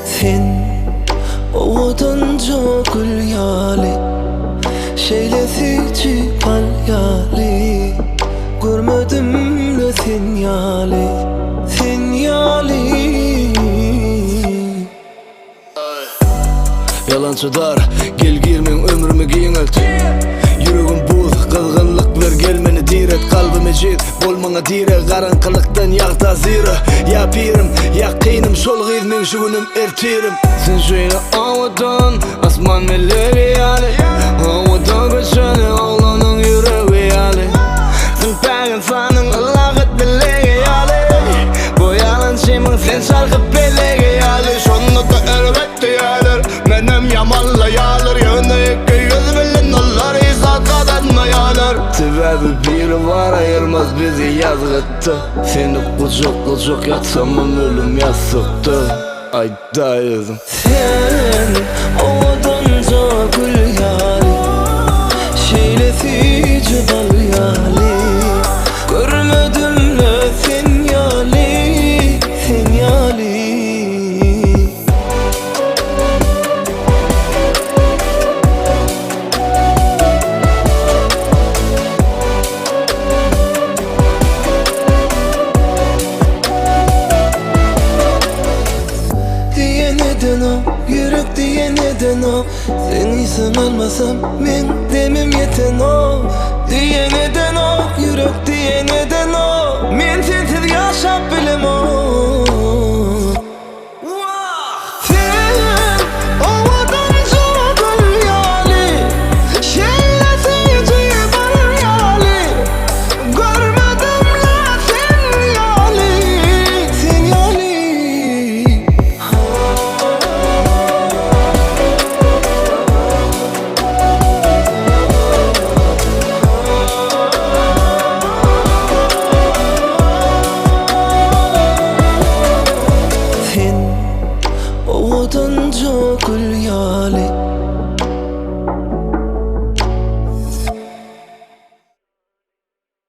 Sen ovadan çok yali, şeylesici palyali. Görmedim de sen yali, sen yali. Yalancılar gel girmen ömrümü giyinet. Yüreğim buz, kızgınlık ver gelmeni diret. Kalbime jit, bolmana dire. Karanqılıktan yağda zira. Ya pirim, ya kıyным, şol gizmen şu günüm ertirim. Sen şöyle avadan, asman melleri yali. Avadan göçeni, oğlanın yüreği yali. Sen pegin sanın, ılagıt bilegi yali. Bu yalan şeymin sen şarkı belegi yali. Şonu da elbette yalir, menem yamanla yalir. Yönde iki yüz bilin onlar izat kadanma yalir. Sebebi biri var ayırmaz bizi yazgıttı. Seni kucak yatsamam ölüm yasıktı. Aydayızım. Sen ovadan çok yali, şeylesici balyali. Görmedim de sen yali, sen yali. Neden o, yürek diye neden o? Seni sen almasam men demem yeten o. Diye neden o, yürek diye neden o? Men sensiz yaşap bilem o. Sen ovadan çok yali, şeylesici balyali. Görmedim la sen yali, sen yali. Ovadan çok yali,